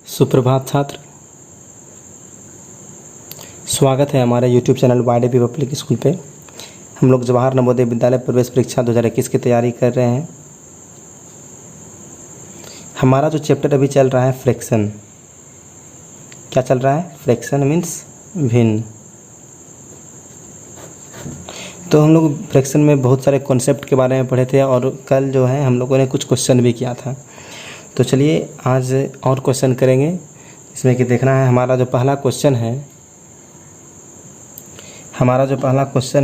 सुप्रभात छात्र, स्वागत है हमारे YouTube channel YDP public school पे। हम लोग जवाहर नवोदय विद्यालय प्रवेश परीक्षा 2021 की तैयारी कर रहे हैं। हमारा जो चैप्टर अभी चल रहा है फ्रैक्शन। क्या चल रहा है? फ्रैक्शन मीन्स भिन्न। तो हम लोग फ्रैक्शन में बहुत सारे कॉन्सेप्ट के बारे में पढ़े थे और कल जो है हम लोगों ने कुछ क्वेश्चन भी किया था। तो चलिए आज और क्वेश्चन करेंगे। इसमें कि देखना है हमारा जो पहला क्वेश्चन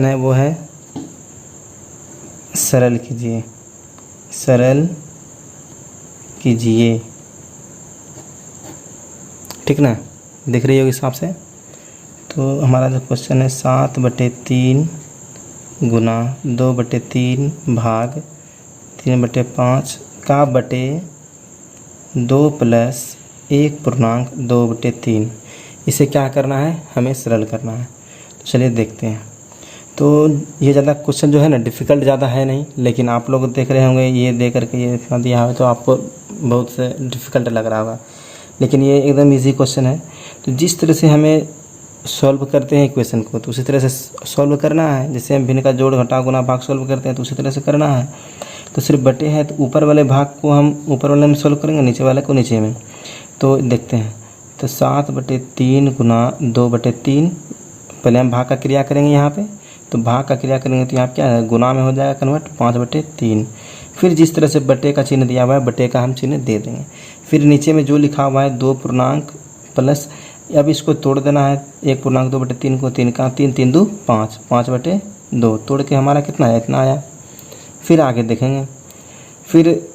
है वो है सरल कीजिए। ठीक ना, दिख रही होगी हिसाब से। तो हमारा जो क्वेश्चन है 7/3 गुना 2/3 भाग 3/5 का बटे 2 प्लस 1/2/3। इसे क्या करना है? हमें सरल करना है। तो चलिए देखते हैं। तो ये ज़्यादा क्वेश्चन जो है ना डिफ़िकल्ट ज़्यादा है नहीं, लेकिन आप लोग देख रहे होंगे ये देख करके ये इतना दिया है तो आपको बहुत से डिफ़िकल्ट लग रहा होगा, लेकिन ये एकदम इजी क्वेश्चन है। तो जिस तरह से हमें सॉल्व करते हैं इक्वेशन को तो उसी तरह से सॉल्व करना है। जैसे हम भिन्न का जोड़ घटाव गुना भाग सॉल्व करते हैं तो उसी तरह से करना है। तो सिर्फ बटे है तो ऊपर वाले भाग को हम ऊपर वाले में सॉल्व करेंगे, नीचे वाले को नीचे में। तो देखते हैं। तो 7/3 गुना 2/3, पहले हम भाग का क्रिया करेंगे यहाँ पे। तो भाग का क्रिया करेंगे तो यहाँ क्या है, गुना में हो जाएगा कन्वर्ट 5/3। फिर जिस तरह से बटे का चिन्ह दिया हुआ है बटे का हम चिन्ह दे देंगे। फिर नीचे में जो लिखा हुआ है 2 पूर्णांक प्लस, अब इसको तोड़ देना है 1/2/3 को। 3 का 3 3 2 5 5/2 तोड़ के हमारा कितना है, इतना आया। फिर आगे देखेंगे। फिर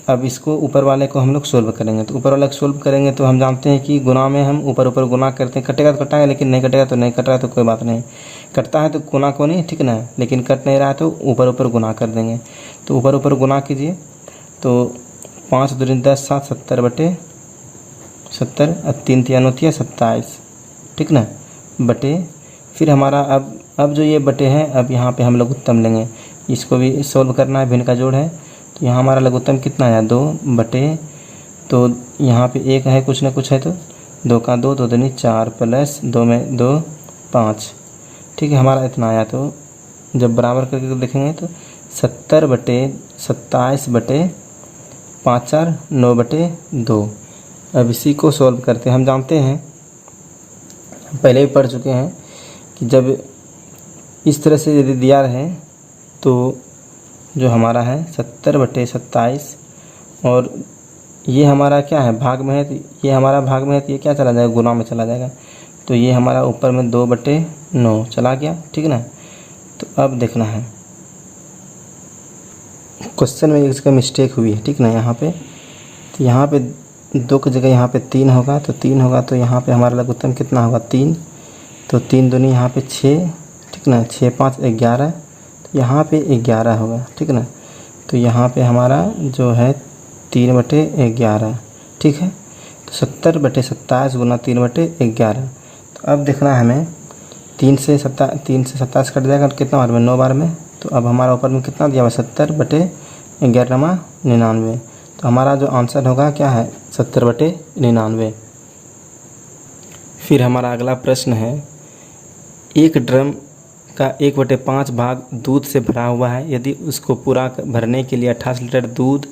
अब इसको ऊपर वाले को हम लोग सोल्व करेंगे। तो ऊपर वाले को सोल्व करेंगे तो हम जानते हैं कि गुना में हम ऊपर ऊपर गुना करते हैं। कटेगा तो कटाएगा, लेकिन नहीं कटेगा तो नहीं कट रहा है तो कोई बात नहीं। कटता है तो गुना को नहीं, ठीक ना, लेकिन कट नहीं रहा है तो ऊपर ऊपर गुना कर देंगे। तो ऊपर ऊपर गुना कीजिए। तो 5 दूनी 10 7 70/70 और 3 3 होती है 27, ठीक ना, बटे। फिर हमारा अब जो ये बटे हैं, अब यहाँ पे हम लघुत्तम लेंगे। इसको भी सॉल्व करना है, भिन्न का जोड़ है। तो यहाँ हमारा लघुत्तम कितना आया, 2 बटे, तो यहाँ पे 1 है कुछ ना कुछ है तो 2 का 2 2 दूनी 4 प्लस 2 में 2 5, ठीक है, हमारा इतना आया। तो जब बराबर करके देखेंगे तो 70/27/5 4 9/2। अब इसी को सॉल्व करते हैं। हम जानते हैं, पहले भी पढ़ चुके हैं कि जब इस तरह से यदि दिया रहे तो जो हमारा है 70/27 और ये हमारा क्या है, भाग में है, तो ये हमारा भाग में है तो ये क्या चला जाएगा, गुना में चला जाएगा। तो ये हमारा ऊपर में 2/9 चला गया, ठीक ना। तो अब देखना है क्वेश्चन में इसका मिस्टेक हुई है, ठीक ना। यहाँ पे तो यहाँ पे 2 की जगह यहाँ पे 3 होगा, तो 3 होगा तो यहाँ पे हमारा लघुत्तम कितना होगा, 3। तो 3 दूनी यहाँ पे 6, ठीक ना, 6 5 11, तो यहाँ पे 11 होगा, ठीक ना। तो यहाँ पे हमारा जो है 3/11, ठीक है। तो 70/27 गुना 3/11। तो अब देखना है हमें 3 से 27 कट जाएगा तो कितना बार में, 9 बार में। तो अब हमारा ऊपर में कितना दिया हुआ, 70/11 99। तो हमारा जो आंसर होगा क्या है, 70/99। फिर हमारा अगला प्रश्न है, एक ड्रम का 1/5 भाग दूध से भरा हुआ है। यदि उसको पूरा भरने के लिए 28 लीटर दूध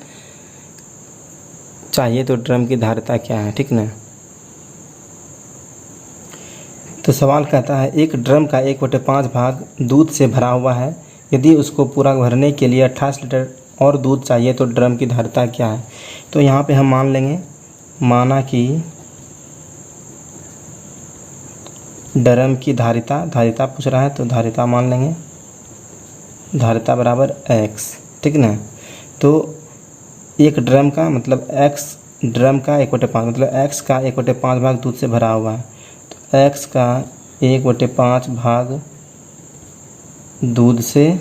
चाहिए तो ड्रम की धारिता क्या है, ठीक ना। तो सवाल कहता है एक ड्रम का 1/5 भाग दूध से भरा हुआ है। यदि उसको पूरा भरने के लिए 28 लीटर और दूध चाहिए तो ड्रम की धारिता क्या है। तो यहाँ पे हम मान लेंगे, माना कि ड्रम की धारिता पूछ रहा है तो धारिता मान लेंगे, धारिता बराबर x, ठीक ना। तो एक ड्रम का मतलब x, ड्रम का 1/5 मतलब x का 1/5 भाग दूध से भरा हुआ है। तो x का 1/5 भाग दूध से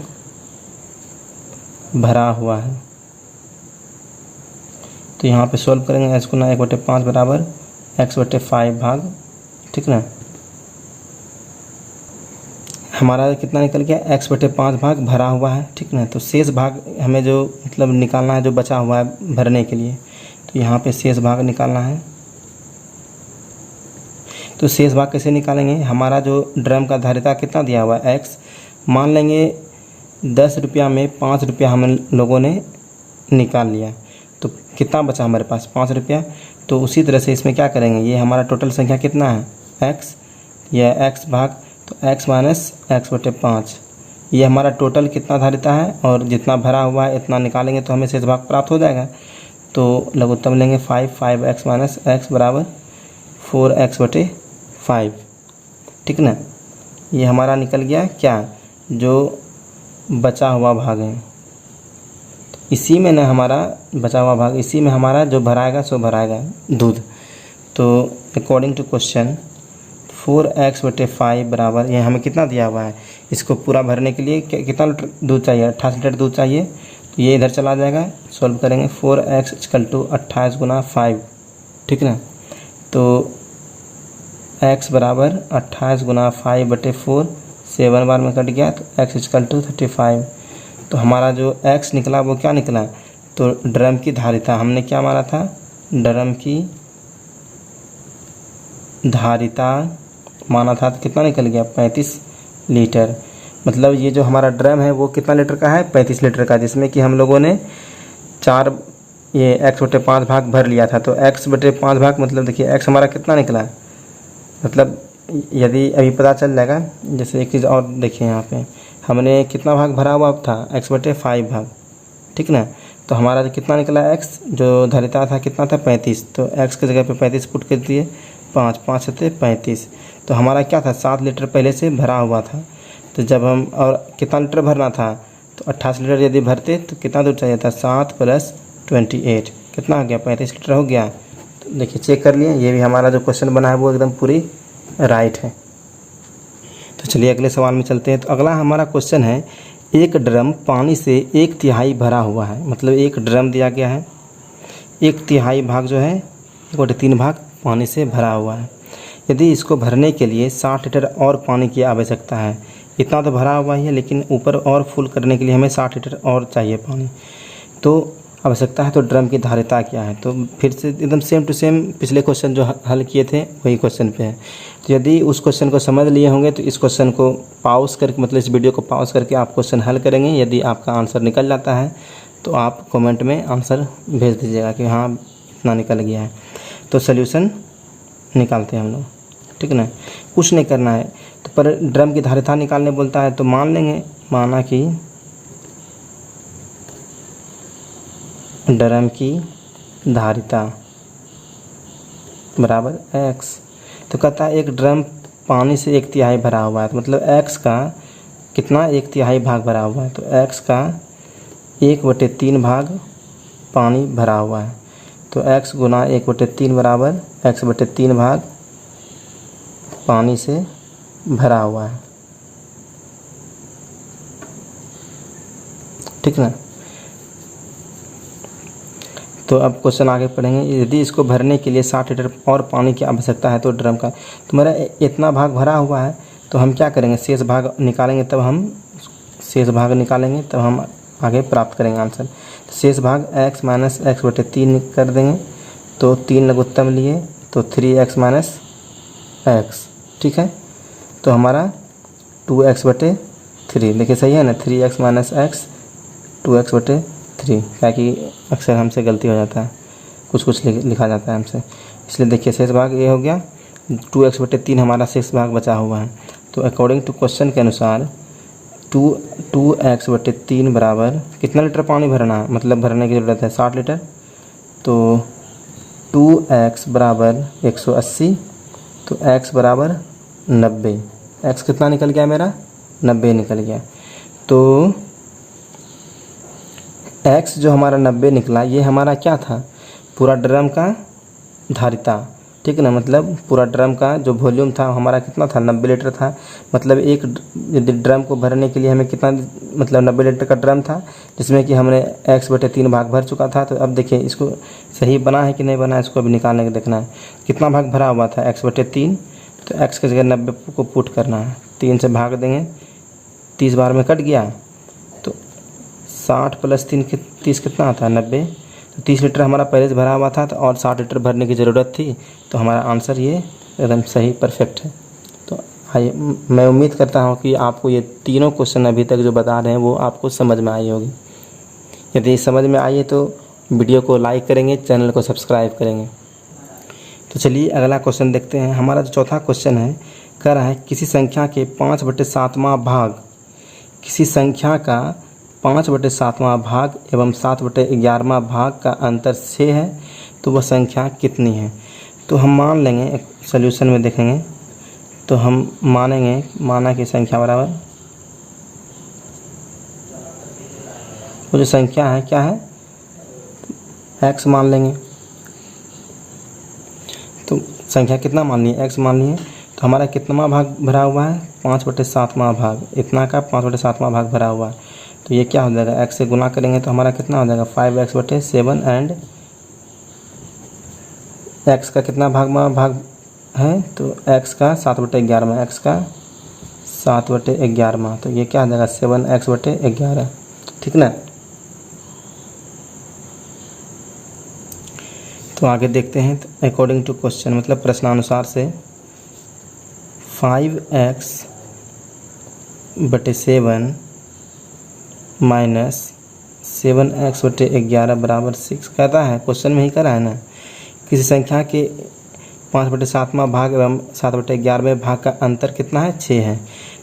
भरा हुआ है। तो यहाँ पे सॉल्व करेंगे, x को ना 1/5 बराबर x/5 भाग, ठीक ना। हमारा कितना निकल गया, x/5 भाग भरा हुआ है, ठीक ना। तो शेष भाग हमें जो मतलब निकालना है, जो बचा हुआ है भरने के लिए। तो यहाँ पे शेष भाग निकालना है। तो शेष भाग कैसे निकालेंगे? हमारा जो ड्रम का धारिता कितना दिया हुआ है x, मान लेंगे 10 रुपया में 5 रुपया हम लोगों ने निकाल लिया, तो कितना बचा हमारे पास? 5 रुपया। तो उसी तरह से इसमें क्या करेंगे, ये हमारा टोटल संख्या कितना है x, यह x भाग, तो x माइनस एक्स बटे 5, ये हमारा टोटल कितना धारिता है और जितना भरा हुआ है इतना निकालेंगे तो हमें शेष भाग प्राप्त हो जाएगा। तो लघुत्तम लेंगे 5x माइनस एक्स बराबर 4x बटे 5, ठीक ना। ये हमारा निकल गया क्या, जो बचा हुआ भाग है, इसी में ना हमारा बचा हुआ भाग, इसी में हमारा जो भराएगा सो भराएगा दूध। तो अकॉर्डिंग टू क्वेश्चन 4x बटे 5 बराबर, ये हमें कितना दिया हुआ है, इसको पूरा भरने के लिए कितना लीटर दूध चाहिए? 28 लीटर दूध चाहिए। तो ये इधर चला जाएगा, सॉल्व करेंगे 4x इक्वल टू 28 गुना 5, ठीक ना। तो x बराबर 28 गुना 5 बटे 4, 7 बार में कट गया, तो x इक्वल टू 35। तो हमारा जो x निकला वो क्या निकला? तो ड्रम की धारिता हमने क्या माना था, ड्रम की धारिता माना था, तो कितना निकल गया? 35 लीटर। मतलब ये जो हमारा ड्रम है वो कितना लीटर का है? 35 लीटर का, जिसमें कि हम लोगों ने 4 ये x बटे 5 भाग भर लिया था। तो x बटे 5 भाग मतलब देखिए x हमारा कितना निकला, मतलब यदि अभी पता चल जाएगा। जैसे एक चीज़ और देखिए, यहाँ पे हमने कितना भाग भरा हुआ था? x बटे 5 भाग, ठीक ना। तो हमारा जो कितना निकला x, जो धारिता था कितना था? 35। तो x की जगह पे 35 पुट कर दिए, 5 सत्ते 35। तो हमारा क्या था? 7 लीटर पहले से भरा हुआ था। तो जब हम, और कितना लीटर भरना था? तो 28 लीटर यदि भरते तो कितना दूध चाहिए था? 7 + 28 कितना हो गया? 35 लीटर हो गया। तो देखिए चेक कर लिए, ये भी हमारा जो क्वेश्चन बना है वो एकदम पूरी राइट है। तो चलिए अगले सवाल में चलते हैं। तो अगला हमारा क्वेश्चन है, एक ड्रम पानी से 1/3 भरा हुआ है। मतलब एक ड्रम दिया गया है, 1/3 भाग जो है 1/3 भाग पानी से भरा हुआ है। यदि इसको भरने के लिए 60 लीटर और पानी की आवश्यकता है। इतना तो भरा हुआ ही है, लेकिन ऊपर और फुल करने के लिए हमें 60 लीटर और चाहिए पानी, तो आवश्यकता है। तो ड्रम की धारिता क्या है? तो फिर से एकदम सेम टू सेम पिछले क्वेश्चन जो हल किए थे वही क्वेश्चन पे है। तो यदि उस क्वेश्चन को समझ लिए होंगे तो इस क्वेश्चन को पॉज करके, मतलब इस वीडियो को पॉज करके आप क्वेश्चन हल करेंगे। यदि आपका आंसर निकल जाता है तो आप कमेंट में आंसर भेज दीजिएगा कि हाँ इतना निकल गया है। तो सोल्यूशन निकालते हैं हम लोग, ठीक ना। कुछ नहीं करना है, तो पर ड्रम की धारिता निकालने बोलता है तो मान लेंगे, माना कि ड्रम की धारिता बराबर x। तो कहता है एक ड्रम पानी से 1/3 भरा हुआ है, तो मतलब x का कितना 1/3 भाग भरा हुआ है। तो x का 1/3 भाग पानी भरा हुआ है। तो x गुना 1/3 बराबर x बटे 3 भाग पानी से भरा हुआ है, ठीक ना। तो अब क्वेश्चन आगे पढ़ेंगे। यदि इसको भरने के लिए 60 लीटर और पानी की आवश्यकता है तो ड्रम का, तो मेरा इतना भाग भरा हुआ है, तो हम क्या करेंगे? शेष भाग निकालेंगे, तब हम आगे प्राप्त करेंगे आंसर। तो शेष भाग x माइनस एक्स बटे 3 कर देंगे, तो 3 लघुत्तम लिए तो 3x माइनस एक्स, ठीक है। तो हमारा 2x बटे 3, देखिए सही है ना, 3x माइनस एक्स 2x बटे 3, क्या कि अक्सर हमसे गलती हो जाता है, कुछ लिखा जाता है हमसे, इसलिए देखिए शेष भाग ये हो गया। 2x बटे 3 हमारा शेष भाग बचा हुआ है। तो अकॉर्डिंग टू क्वेश्चन के अनुसार 2x बटे 3 बराबर कितना लीटर पानी भरना है? मतलब भरने की ज़रूरत है 60 लीटर। तो 2x बराबर 180, तो x बराबर 90। x कितना निकल गया मेरा? 90 निकल गया। तो x जो हमारा 90 निकला, ये हमारा क्या था? पूरा ड्रम का धारिता, ठीक ना। मतलब पूरा ड्रम का जो वॉल्यूम था हमारा कितना था? 90 लीटर था। मतलब एक यदि ड्रम को भरने के लिए हमें कितना, मतलब 90 लीटर का ड्रम था, जिसमें कि हमने x बटे 3 भाग भर चुका था। तो अब देखिए इसको सही बना है कि नहीं बना है, इसको अभी निकालने के देखना है। कितना भाग भरा हुआ था? x बटे 3, तो x की जगह 90 को पुट करना है, 3 से भाग देंगे, 30 बार में कट गया, तो 60 + 3 30 कितना आता है? 90। तो 30 लीटर हमारा पहले से भरा हुआ था, तो और 60 लीटर भरने की ज़रूरत थी, तो हमारा आंसर ये एकदम सही परफेक्ट है। तो आइए, मैं उम्मीद करता हूँ कि आपको ये तीनों क्वेश्चन अभी तक जो बता रहे हैं वो आपको समझ में आई होगी। यदि समझ में आई है तो वीडियो को लाइक करेंगे, चैनल को सब्सक्राइब करेंगे। तो चलिए अगला क्वेश्चन देखते हैं। हमारा जो चौथा क्वेश्चन है, कह रहा है किसी संख्या के 5/7वां भाग, किसी संख्या का 5/7वां भाग एवं 7/11वां भाग का अंतर 6 है, तो वह संख्या कितनी है। तो हम मान लेंगे, एक सोल्यूशन में देखेंगे तो हम मानेंगे, माना की संख्या बराबर, वो जो संख्या है क्या है, x मान लेंगे। तो संख्या कितना मान ली, x मान ली है। तो हमारा कितनावां भाग भरा हुआ है, 5/7वां भाग, इतना का 5/7वां भाग भरा हुआ है। तो ये क्या हो जाएगा, x से गुना करेंगे तो हमारा कितना हो जाएगा, 5x/7 एंड x का कितना भाग है, तो x का 7/11, x का 7/11। तो ये क्या हो जाएगा, 7x/11, ठीक ना। तो आगे देखते हैं। तो अकॉर्डिंग टू क्वेश्चन, मतलब प्रश्नानुसार से 5x/7 माइनस 7x/11 बराबर 6 कहता है, क्वेश्चन में ही करा है ना। किसी संख्या के 5/7वां भाग एवं 7/11वें भाग का अंतर कितना है, 6 है।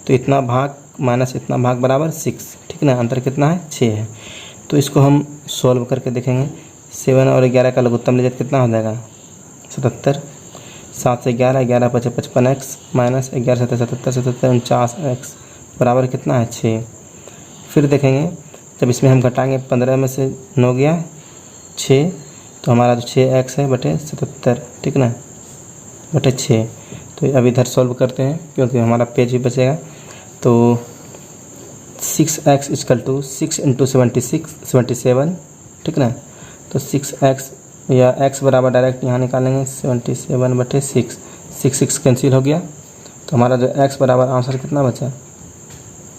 तो इतना भाग माइनस इतना भाग बराबर 6, ठीक ना। अंतर कितना है, 6 है। तो इसको हम सॉल्व करके देखेंगे। 7 और 11 का लघुत्तम लीजिए, कितना हो जाएगा, 77। 7 से 11, 11 × 5 = 55x माइनस 11 × 7 = 77, 77 × 49x बराबर कितना है, 6। फिर देखेंगे जब इसमें हम घटाएंगे, 15 में से 9 गया 6, तो हमारा जो 6x है बटे 77, ठीक ना, बटे 6। तो अब इधर सॉल्व करते हैं क्योंकि हमारा पेज भी बचेगा। तो 6x = 6 × 77, ठीक ना। तो 6x या x बराबर डायरेक्ट यहाँ निकालेंगे, 77/6, 6 कैंसिल हो गया। तो हमारा जो x बराबर आंसर कितना बचा,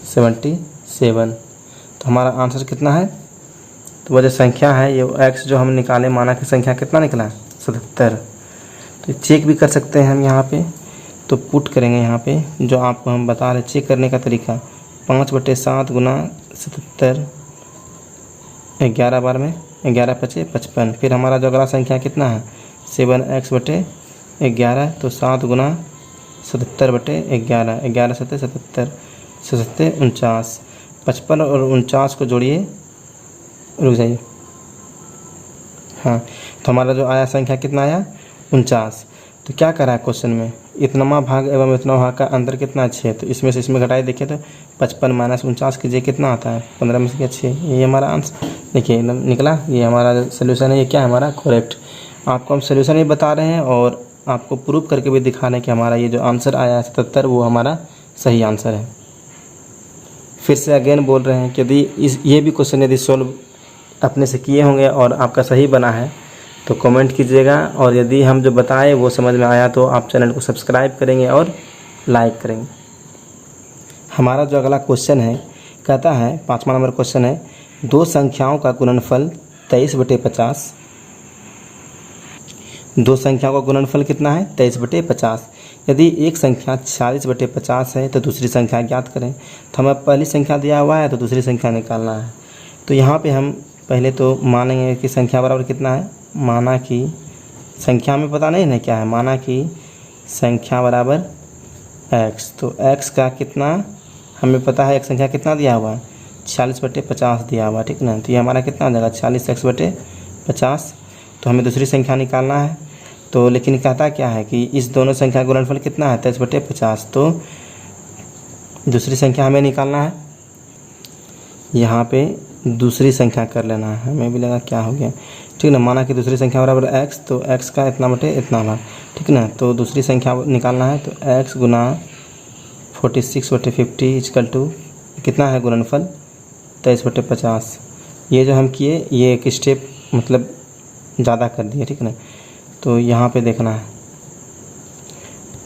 77। तो हमारा आंसर कितना है, तो वह जो संख्या है, ये x जो हम निकाले माना की संख्या कितना निकला, 77। तो चेक भी कर सकते हैं हम यहाँ पे। तो पुट करेंगे यहाँ पे, जो आपको हम बता रहे चेक करने का तरीका, 5/7 × 77, 11 बार में 11 × 5 = 55। फिर हमारा जो अगला संख्या कितना है, 7x/11, तो 7 × 77/11, 11 × 7 = 77, 77 × 49, 55 और 49 को जोड़िए, रुक जाइए, हाँ। तो हमारा जो आया संख्या कितना आया, 49। तो क्या करा है क्वेश्चन में, इतनावां भाग एवं इतना भाग का अंतर कितना, 6। तो इसमें से इसमें घटाए देखिए तो 55 माइनस 49 कीजिए, कितना आता है, 15 में से क्या 6। ये हमारा आंसर देखिए एकदम निकला। ये हमारा सोल्यूशन है, ये क्या है हमारा करेक्ट। आपको हम सोल्यूशन भी बता रहे हैं और आपको प्रूफ करके भी दिखा रहे हैं कि हमारा ये जो आंसर आया है 77, वो हमारा सही आंसर है। फिर से अगेन बोल रहे हैं कि यदि ये भी क्वेश्चन यदि सॉल्व अपने से किए होंगे और आपका सही बना है तो कमेंट कीजिएगा, और यदि हम जो बताए वो समझ में आया तो आप चैनल को सब्सक्राइब करेंगे और लाइक करेंगे। हमारा जो अगला क्वेश्चन है, कहता है 5वां नंबर क्वेश्चन है, दो संख्याओं का गुणनफल 23/50। दो संख्याओं का गुणनफल कितना है, 23/50। यदि एक संख्या 40/50 है तो दूसरी संख्या ज्ञात करें। तो हमें पहली संख्या दिया हुआ है तो दूसरी संख्या निकालना है। तो यहाँ पे हम पहले तो मानेंगे कि संख्या बराबर कितना है, माना कि संख्या में पता नहीं ना क्या है, माना कि संख्या बराबर x। तो x का कितना हमें पता है, एक संख्या कितना दिया हुआ है, 40/50 दिया हुआ, ठीक ना। तो ये हमारा कितना हो जाएगा, 40x/50। तो हमें दूसरी संख्या निकालना है। तो लेकिन कहता क्या है कि इस दोनों संख्या का गुणनफल कितना है, 23/50। तो दूसरी संख्या हमें निकालना है। यहाँ पे दूसरी संख्या कर लेना है, हमें भी लगा क्या हो गया, ठीक ना। माना कि दूसरी संख्या बराबर x, तो x का इतना बटे इतना भाग, ठीक ना। तो दूसरी संख्या निकालना है, तो x गुना 46/50 = कितना है गुणनफल, 23/50। ये जो हम किए ये एक स्टेप मतलब ज़्यादा कर दिए, ठीक ना। तो यहाँ पे देखना है।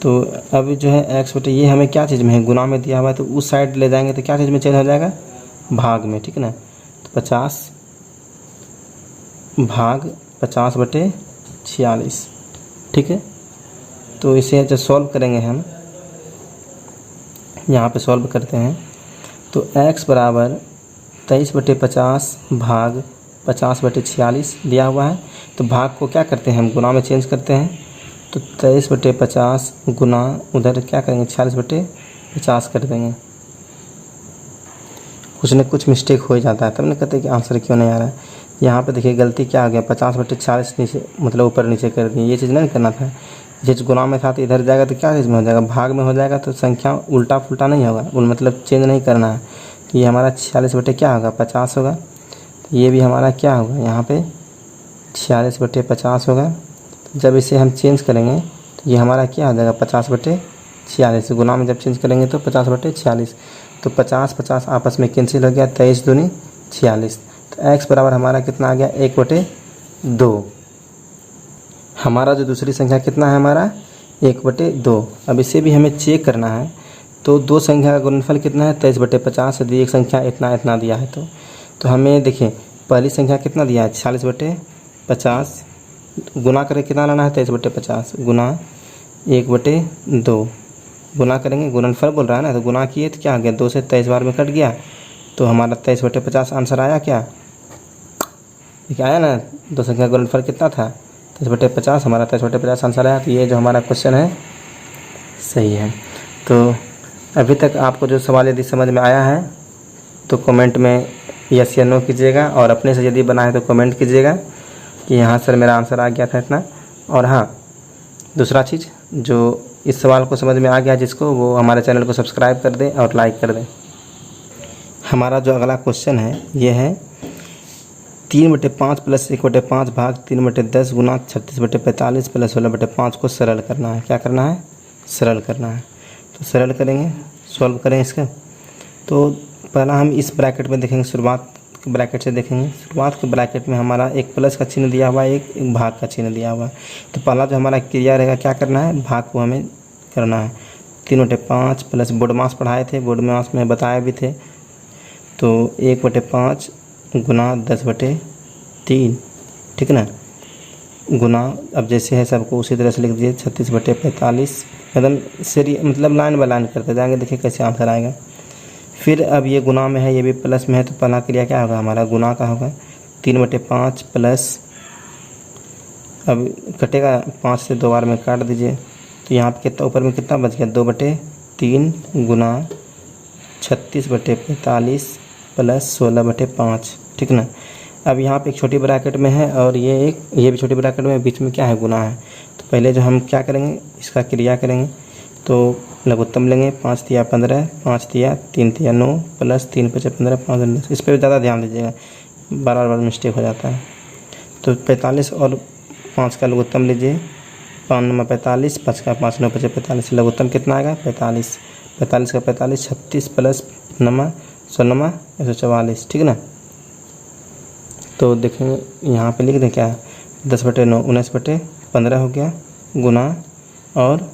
तो अब जो है x बटे ये हमें क्या चीज़ में है, गुना में दिया हुआ है, तो उस साइड ले जाएंगे तो क्या चीज़ में चेंज हो जाएगा, भाग में, ठीक ना। तो 50 भाग 50/46, ठीक है। तो इसे जब सॉल्व करेंगे हम, यहाँ पे सॉल्व करते हैं तो x बराबर 23/50 भाग 50/46 दिया हुआ है। तो भाग को क्या करते हैं हम गुना में चेंज करते हैं। तो 23/50 गुना उधर क्या करेंगे 46/50 कर देंगे। कुछ न कुछ मिस्टेक हो ही जाता है, तब न कहते कि आंसर क्यों नहीं आ रहा है। यहाँ पे देखिए गलती क्या आ गया, 50/46 नीचे मतलब ऊपर नीचे कर दिए। ये चीज़ नहीं करना था। ये चीज़ गुना में था तो इधर जाएगा तो क्या चीज़ में हो जाएगा, भाग में हो जाएगा। तो संख्या उल्टा फुल्टा नहीं होगा, मतलब चेंज नहीं करना है। तो ये हमारा 46 क्या होगा 50 होगा। तो ये भी हमारा क्या होगा यहाँ पे 46/50 होगा। जब इसे हम चेंज करेंगे तो ये हमारा क्या हो जाएगा 50/46। गुना में जब चेंज करेंगे तो 50/46। तो 50 आपस में कैंसिल हो गया, 23 दूनी 46। तो x बराबर हमारा कितना आ गया 1/2। हमारा जो दूसरी संख्या कितना है हमारा 1/2। अब इसे भी हमें चेक करना है। तो दो संख्या का गुणनफल कितना है 23/50। यदि एक संख्या इतना इतना दिया है तो हमें देखिए पहली संख्या कितना दिया है 46/50 गुना करके कितना लाना है 23/50 गुना 1/2 गुना करेंगे। गुणनफल बोल रहा है ना, तो गुना किए तो क्या आ गया 2 से 23 बार में कट गया। तो हमारा 23/50 आंसर आया क्या, ठीक आया ना। दो संख्या का गुणनफल कितना था 23/50, हमारा 23/50 आंसर आया। तो ये जो हमारा क्वेश्चन है सही है। तो अभी तक आपको जो सवाल यदि समझ में आया है तो कमेंट में यस या नो कीजिएगा, और अपने से यदि बना है तो कमेंट कीजिएगा कि यहाँ सर मेरा आंसर आ गया था इतना। और हाँ, दूसरा चीज़ जो इस सवाल को समझ में आ गया जिसको, वो हमारे चैनल को सब्सक्राइब कर दें और लाइक कर दें। हमारा जो अगला क्वेश्चन है ये है 3/5 + 1/5 भाग 3/10 गुना 36/45 + 16/5 को सरल करना है। क्या करना है, सरल करना है। तो सरल करेंगे, सॉल्व करें इसका। तो पहला हम इस ब्रैकेट में देखेंगे, शुरुआत के ब्रैकेट से देखेंगे। शुरुआत के ब्रैकेट में हमारा एक प्लस का चिन्ह दिया हुआ है, एक भाग का चिन्ह दिया हुआ है। तो पहला जो हमारा क्रिया रहेगा क्या करना है, भाग को हमें करना है। 3/5 प्लस बोर्ड मास पढ़ाए थे, बोर्ड मास में बताए भी थे। तो 1/5 गुना 10/3, ठीक ना, गुना अब जैसे है सबको उसी तरह से लिख दीजिए 36/45। एकदम मतलब लाइन बाय लाइन करते जाएंगे, देखिए कैसे आंसर आएगा। फिर अब ये गुना में है, ये भी प्लस में है, तो पहला क्रिया क्या होगा हमारा गुना का होगा। 3/5 प्लस, अब कटेगा 5 से 2 बार में काट दीजिए। तो यहाँ पे कितना ऊपर में कितना बच गया 2/3 गुना 36/45 प्लस 16/5, ठीक ना। अब यहाँ पे एक छोटी ब्रैकेट में है और ये भी छोटी ब्रैकेट में, बीच में क्या है गुना है। तो पहले जो हम क्या करेंगे इसका क्रिया करेंगे। तो लघुत्तम लेंगे, 5 तिया 15, 5 तिया 3 तिया 9 प्लस 3 × 5 = 15, 5 × 10। इस पर ज़्यादा ध्यान दीजिएगा, बार बार मिस्टेक हो जाता है। तो 45 और 5 का लघुत्तम लीजिए, 5 9 45, 5 का 5 9 5 45, लघुत्तम कितना आएगा 45। 45 का 45 36 प्लस 9 16 144, ठीक ना। तो देखेंगे यहाँ पे लिख दें क्या 10/9 19/15 हो गया गुना, और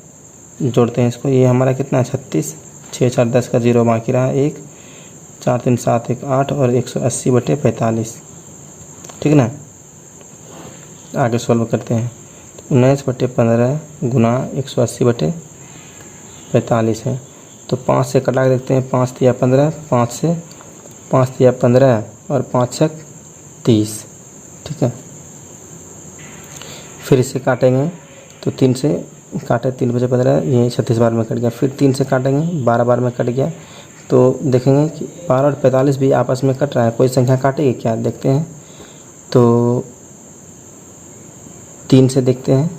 जोड़ते हैं इसको। ये हमारा कितना है 36, 6 4 10 का 0 बाकी रहा 1, 4 3 7 1 8 और 180/45, ठीक ना। आगे सॉल्व करते हैं। 19/15 गुना 180/45 है। तो 5 से कटा के देखते हैं, 5 तिया 15, 5 से 5 तिया 15 और 5 छक 30, ठीक है। फिर इसे काटेंगे तो 3 से काटे, 3 × 15 ये 36 बार में कट गया। फिर 3 से काटेंगे 12 बार में कट गया। तो देखेंगे कि 12 और 45 भी आपस में कट रहा है, कोई संख्या काटेगी क्या, देखते हैं। तो 3 से देखते हैं,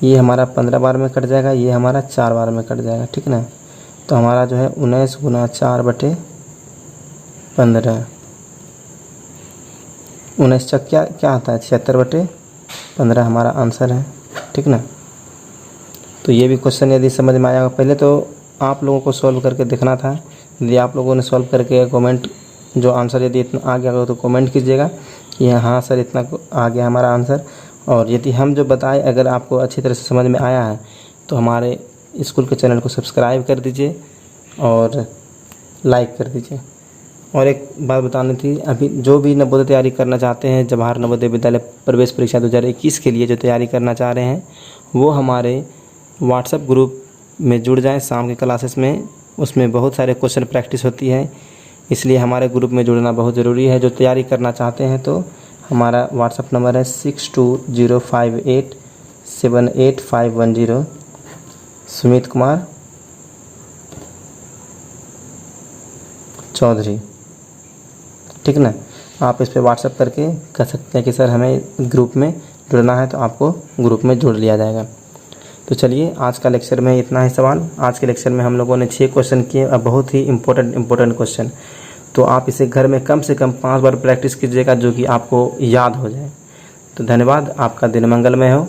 ये हमारा 15 बार में कट जाएगा, ये हमारा 4 बार में कट जाएगा, ठीक ना। तो हमारा जो है 19 गुना 4/15, 19 चक क्या आता है 76/15 हमारा आंसर है, ठीक ना। तो ये भी क्वेश्चन यदि समझ में आया, पहले तो आप लोगों को सॉल्व करके देखना था। यदि आप लोगों ने सॉल्व करके कमेंट जो आंसर यदि इतना आ गया हो तो कमेंट कीजिएगा कि हाँ सर इतना आ गया हमारा आंसर। और यदि हम जो बताए अगर आपको अच्छी तरह से समझ में आया है तो हमारे स्कूल के चैनल को सब्सक्राइब कर दीजिए और लाइक कर दीजिए। और एक बात बतानी थी, अभी जो भी नवोदय तैयारी करना चाहते हैं, जवाहर नवोदय विद्यालय प्रवेश परीक्षा 2021 के लिए जो तैयारी करना चाह रहे हैं, वो हमारे व्हाट्सएप ग्रुप में जुड़ जाएं शाम के क्लासेस में, उसमें बहुत सारे क्वेश्चन प्रैक्टिस होती है, इसलिए हमारे ग्रुप में जुड़ना बहुत ज़रूरी है। जो तैयारी करना चाहते हैं तो हमारा व्हाट्सएप नंबर है 6205878510, सुमित कुमार चौधरी, ठीक ना। आप इस पर व्हाट्सएप करके कह सकते हैं कि सर हमें ग्रुप में जुड़ना है, तो आपको ग्रुप में जोड़ लिया जाएगा। तो चलिए आज का लेक्चर में इतना ही सवाल। आज के लेक्चर में हम लोगों ने 6 क्वेश्चन किए और बहुत ही इम्पोर्टेंट क्वेश्चन। तो आप इसे घर में कम से कम 5 बार प्रैक्टिस कीजिएगा, जो कि आपको याद हो जाए। तो धन्यवाद, आपका दिन मंगलमय हो।